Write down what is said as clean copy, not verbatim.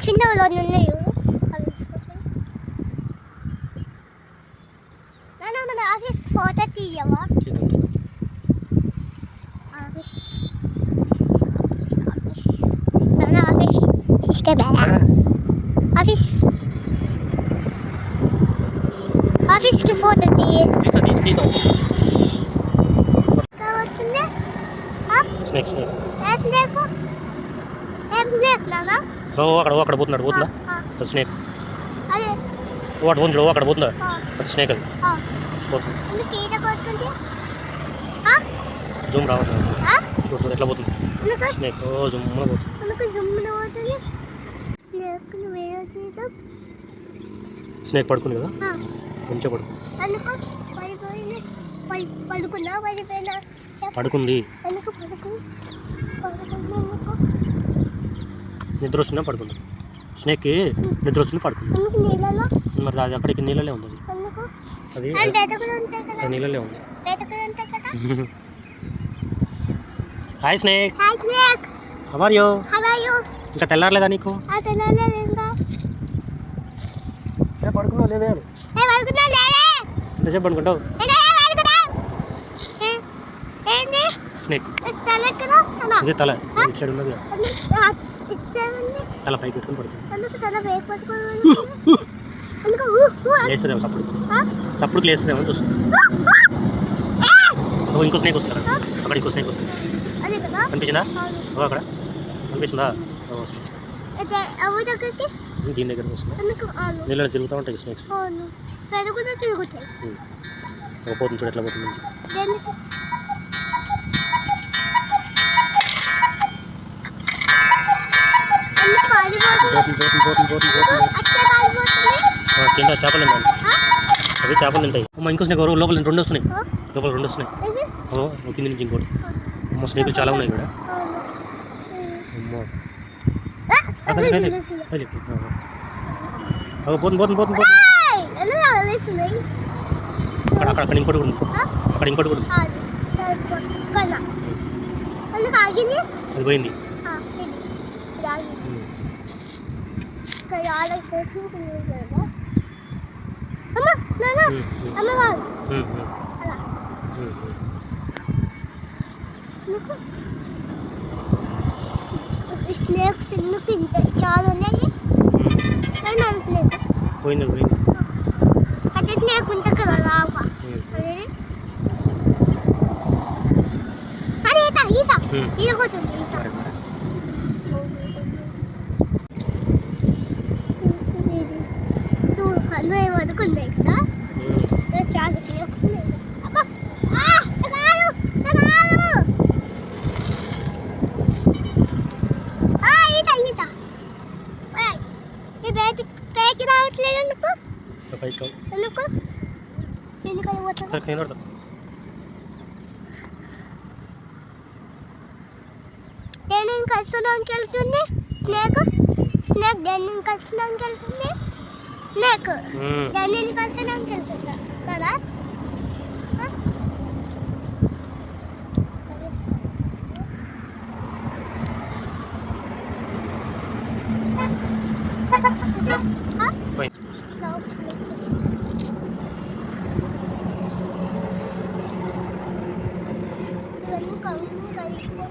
చిన్నలో ఉన్నాయి నాన్న మన ఆఫీస్ ఫోటో తీయవా నాన్న ఆఫీస్ తీసుకెళ్ళా ఆఫీస్కి ఫోటో తీయ అక్కడ పోతుందా స్నేక్ వాడు పోతుంది అక్కడ పోతుందా అది స్నేక్ అది జూమ్ రావట్లేదు ఎట్లా పోతుంది స్నేక్ జూమ్ పోతుంది స్నేక్ పడుకుంది కదా మంచిగా పడుకుంది నిద్ర వస్తున్నా పడుకుంది స్నేక్కి నిద్ర వస్తుంది పడుకుంది మరి అది అక్కడికి నీళ్ళలో ఉంది అది నీళ్ళలో ఉంది hi snake how are you ఇంకా తెల్లారలేదా నీకు పడుకున్నావు లేదే ఎంతసేపు పడుకుంటావు స్నేక్ ఇదే తల ఇటు సైడ్ ఉన్నది తల పైకి పెట్టుకుని పడుతుంది లేస్తుందేమో సప్పుడు లేస్తుందేమో చూస్తుంది ఇంకో స్నేక్ వస్తుంది అక్కడ ఇంకో స్నేక్ వస్తుంది కనిపించిందా అక్కడ కనిపిస్తుందా దీని దగ్గర వస్తుంది నీళ్ళలో తిరుగుతూ ఉంటాయి స్నేక్స్ పోతుంది చూడు ఎట్లా పోతుంది తింటా చేపలు తింటాను అవి చేపలు తింటాయి అమ్మ ఇంకో స్నేక్ లోపల రెండు వస్తున్నాయి లోపల రెండు వస్తున్నాయి కింద నుంచి ఇంకోటి అమ్మ స్నేకులు చాలా ఉన్నాయి ఇక్కడ పోతుంది అక్కడ ఇంకోటి కూడా అక్కడ ఇంకోటి కూడా అది పోయింది స్నేక్స్ ఎందుకు ఇంత చాలా ఉన్నాయి పోయింది అదే స్నేక్ ఉంటుంది కదా లాగా అదే ఈత ఈగొతుంది అందులో వరకు ఉన్నాయి కదా చాలా స్నేక్స్ ఉన్నాయి పైకి రావట్లేదు ఎందుకు దేని కలిసడానికి వెళ్తుంది స్నేక్ దేని కలిసడానికి వెళ్తుంది స్నేక్ దేని కలిసడానికి వెళ్తుందా కదా ఇవన్నీ కౌంటింగ్ కలిగిపోతుంది